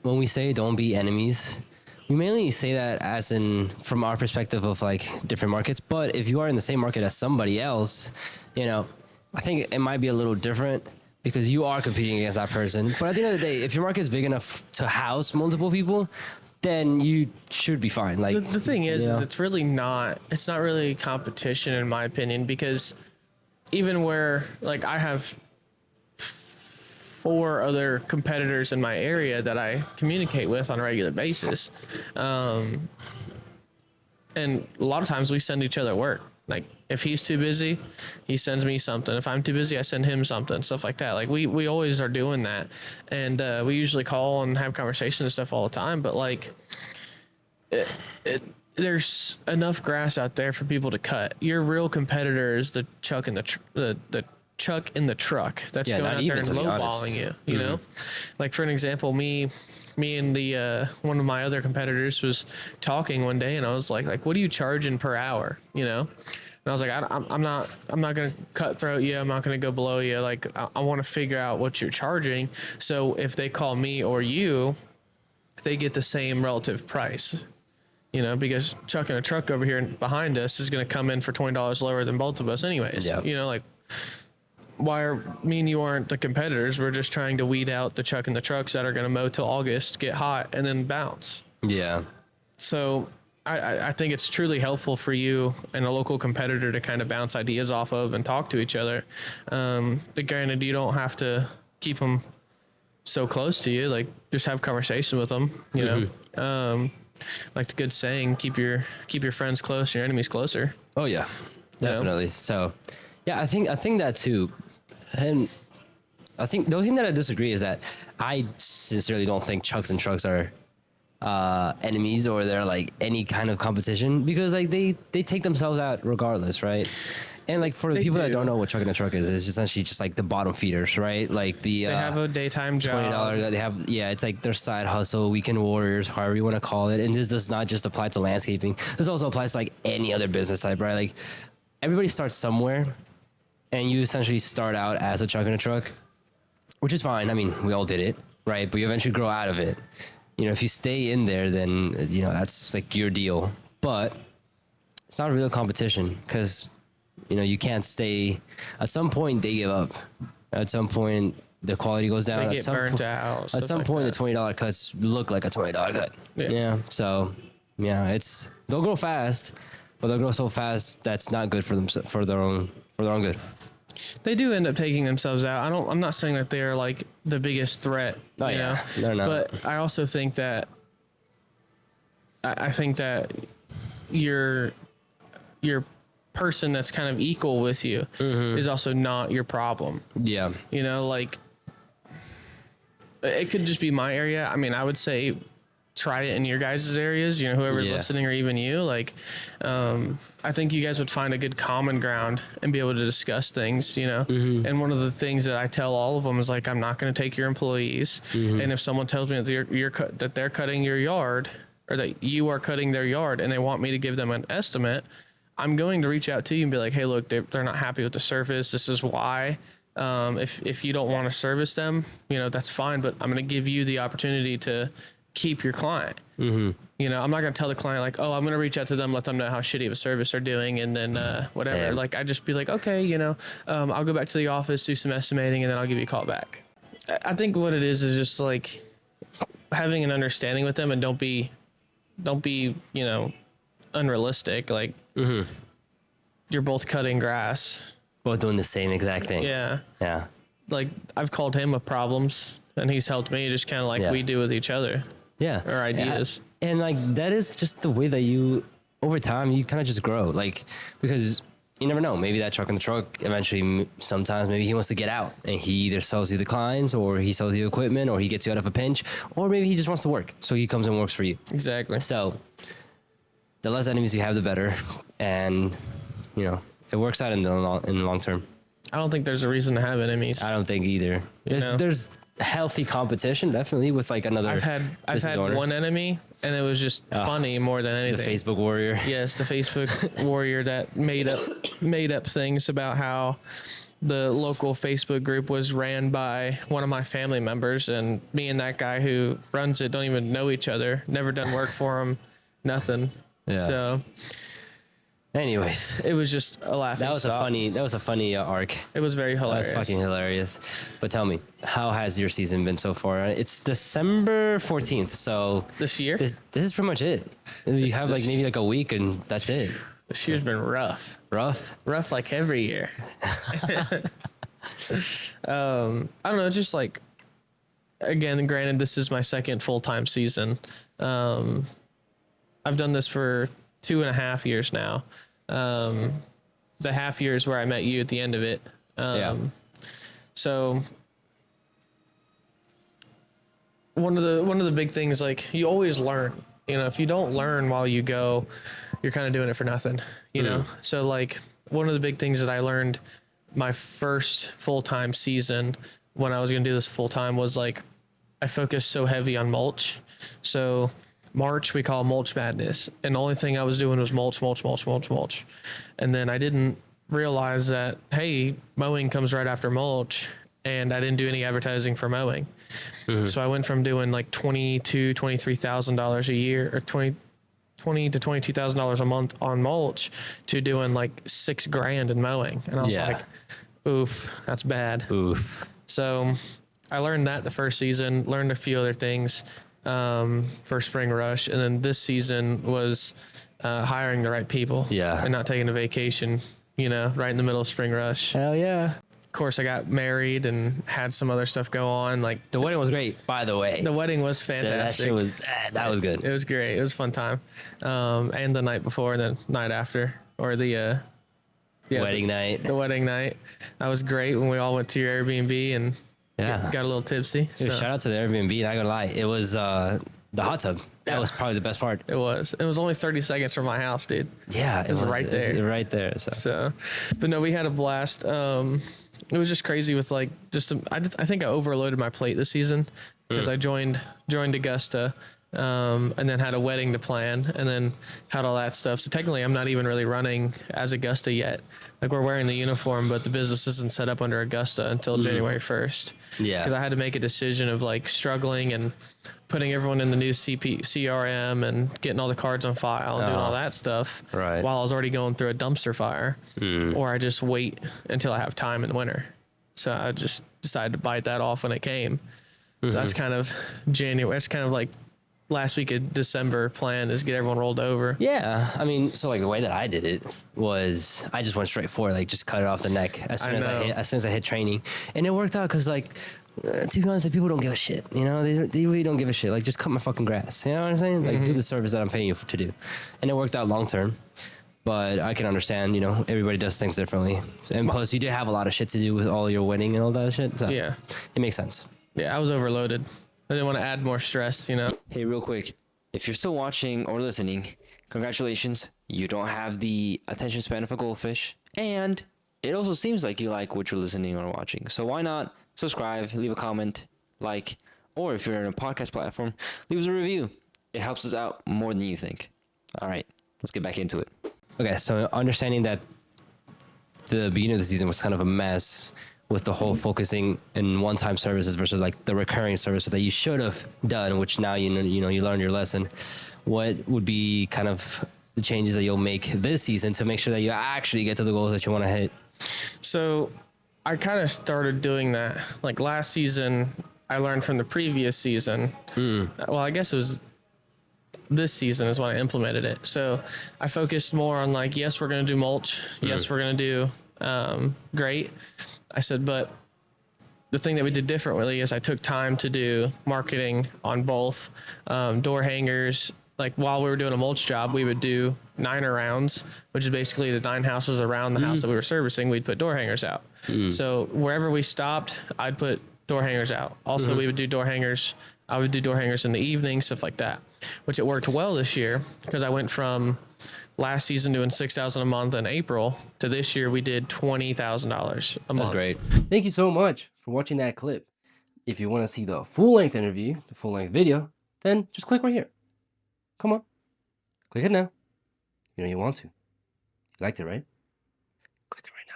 when we say don't be enemies, we mainly say that as in from our perspective of like different markets. But if you are in the same market as somebody else, I think it might be a little different because you are competing against that person. But at the end of the day, if your market is big enough to house multiple people, then you should be fine. Like the thing is it's not really competition in my opinion, because even where like I have 4 other competitors in my area that I communicate with on a regular basis. And a lot of times we send each other work. Like if he's too busy, he sends me something. If I'm too busy, I send him something, stuff like that. Like we always are doing that. And we usually call and have conversations and stuff all the time. But like there's enough grass out there for people to cut. Your real competitor is the chuck in the chuck in the truck that's going out there and lowballing you, you know? Like for an example, me and the one of my other competitors was talking one day, and I was like, what are you charging per hour? You know? And I was like, I'm not going to cutthroat you. I'm not going to go below you. Like I want to figure out what you're charging. So if they call me or you, they get the same relative price, you know, because chucking a truck over here behind us is going to come in for $20 lower than both of us anyways. Yep. You know, like, why are me and you aren't the competitors? We're just trying to weed out the chuck and the trucks that are going to mow till August, get hot, and then bounce. Yeah. So I think it's truly helpful for you and a local competitor to kind of bounce ideas off of and talk to each other. Granted, you don't have to keep them so close to you. Like, just have conversation with them, you know? Like the good saying, keep your friends close, your enemies closer. Oh yeah, definitely. You know? So yeah, I think that too. And I think the only thing that I disagree is that I sincerely don't think chucks and trucks are enemies or they're like any kind of competition, because like they take themselves out regardless, right? And like for the people that don't know what chucking a truck is, it's essentially just like the bottom feeders, right? Like they have a daytime job. $20. They have it's like their side hustle, weekend warriors, however you want to call it. And this does not just apply to landscaping. This also applies to like any other business type, right? Like everybody starts somewhere, and you essentially start out as a chuck in a truck, which is fine. I mean, we all did it, right? But you eventually grow out of it. You know, if you stay in there, then, you know, that's like your deal. But it's not a real competition, because, you know, you can't stay. At some point, they give up. At some point, the quality goes down. They get burnt out. At some point, the $20 cuts look like a $20 cut. Yeah. So, yeah, they'll grow fast, but they'll grow so fast that's not good for them, for their own good. They do end up taking themselves out. I'm not saying that they're like the biggest threat. Oh, you know? They're not. But I also think that I think that your person that's kind of equal with you is also not your problem. Yeah. You know, like it could just be my area. I mean, I would say try it in your guys' areas, you know, whoever's listening, or even you, like, I think you guys would find a good common ground and be able to discuss things, you know? And one of the things that I tell all of them is like, I'm not going to take your employees. And if someone tells me that that they're cutting your yard, or that you are cutting their yard, and they want me to give them an estimate, I'm going to reach out to you and be like, hey, look, they're not happy with the service. This is why. If you don't want to service them, you know, that's fine, but I'm going to give you the opportunity to keep your client. You know, I'm not going to tell the client like, oh, I'm going to reach out to them, let them know how shitty of a service they're doing, and then whatever. Damn. Like, I just be like, okay, you know, I'll go back to the office, do some estimating, and then I'll give you a call back. I think what it is just like having an understanding with them, and don't be, you know, unrealistic. Like, you're both cutting grass. Both doing the same exact thing. Yeah. Yeah. Like, I've called him with problems, and he's helped me, just kind of like we do with each other. Yeah. Our ideas. And like, that is just the way that you, over time, you kind of just grow. Like, because you never know, maybe that truck in the truck eventually, sometimes maybe he wants to get out, and he either sells you the clients, or he sells you equipment, or he gets you out of a pinch, or maybe he just wants to work. So he comes and works for you. Exactly. So the less enemies you have, the better. And, you know, it works out in the long term. I don't think there's a reason to have enemies. I don't think either. There's healthy competition, definitely, with like another. I've had one enemy, and it was just funny more than anything. The Facebook warrior. Yes, the Facebook warrior that made up things about how the local Facebook group was ran by one of my family members, and me and that guy who runs it don't even know each other. Never done work for him, nothing. Yeah. So, anyways, it was just a laughing That was stock. a funny arc. It was very hilarious. That was fucking hilarious. But tell me, how has your season been so far? It's December 14th, so This year? this is pretty much it. You have like maybe like a week, and that's it. This year's been rough. Rough. Rough like every year. I don't know, just like, again, granted, this is my second full-time season. I've done this for 2.5 years now. The half year is where I met you at the end of it. Yeah. So one of the big things, like, you always learn. You know, if you don't learn while you go, you're kind of doing it for nothing, you know? So, like, one of the big things that I learned my first full-time season when I was going to do this full-time was, like, I focused so heavy on mulch. So March we call mulch madness, and the only thing I was doing was mulch. And then I didn't realize that, hey, mowing comes right after mulch, and I didn't do any advertising for mowing. So I went from doing like $23,000 a year, or $20,000 to $22,000 a month on mulch, to doing like $6,000 in mowing. And I was like, oof, that's bad. Oof. So I learned that the first season, learned a few other things for spring rush. And then this season was hiring the right people. Yeah. And not taking a vacation, you know, right in the middle of spring rush. Hell yeah. Of course, I got married and had some other stuff go on. Like, The wedding was great, by the way. the wedding was That fantastic. shit was that was good. It was great. It was a fun time. And the night before and the night after, or the Wedding night. The wedding night. That was great when we all went to your Airbnb and Yeah. got a little tipsy. Dude, shout out to the Airbnb. Not gonna lie, it was the hot tub. That was probably the best part. It was only 30 seconds from my house, dude. Yeah, it was right there. It's right there. So, but no, we had a blast. It was just crazy with like I think I overloaded my plate this season because I joined Augusta, and then had a wedding to plan, and then had all that stuff. So technically, I'm not even really running as Augusta yet. Like, we're wearing the uniform, but the business isn't set up under Augusta until January 1st. Yeah, because I had to make a decision of like struggling and putting everyone in the new CRM and getting all the cards on file and doing all that stuff, right, while I was already going through a dumpster fire. Or I just wait until I have time in the winter. So I just decided to bite that off when it came. So that's kind of January. That's kind of like last week of December plan, is get everyone rolled over. Yeah, I mean, so like the way that I did it was I just went straight for it, like just cut it off the neck as soon as I hit training, and it worked out because like, to be honest, like, people don't give a shit. You know, they really don't give a shit. Like, just cut my fucking grass. You know what I'm saying? Like, do the service that I'm paying you to do, and it worked out long term. But I can understand, you know, everybody does things differently, and plus you did have a lot of shit to do with all your wedding and all that shit. So Yeah, it makes sense. yeah, I was overloaded. I didn't want to add more stress, you know. Hey, real quick, if you're still watching or listening, congratulations. You don't have the attention span of a goldfish, and it also seems like you like what you're listening or watching. So why not subscribe, leave a comment, like, or if you're in a podcast platform, leave us a review. It helps us out more than you think. All right, let's get back into it. Okay, so understanding that the beginning of the season was kind of a mess with the whole focusing in one-time services versus like the recurring services that you should have done, which now you learned your lesson. What would be kind of the changes that you'll make this season to make sure that you actually get to the goals that you want to hit? So I kind of started doing that. Like, last season, I learned from the previous season. Well, I guess it was this season is when I implemented it. So I focused more on like, yes, we're going to do mulch. Yes, we're going to do great. I said, but the thing that we did differently is I took time to do marketing on both door hangers. Like, while we were doing a mulch job, we would do 9er rounds, which is basically the 9 houses around the house that we were servicing. We'd put door hangers out. So wherever we stopped, I'd put door hangers out. Also, we would do door hangers. I would do door hangers in the evening, stuff like that, which it worked well this year because I went from last season doing $6,000 a month in April to this year we did $20,000 a month. That's great. Thank you so much for watching that clip. If you want to see the full-length interview, the full-length video, then just click right here. Come on. Click it now. You know you want to. You liked it, right? Click it right now.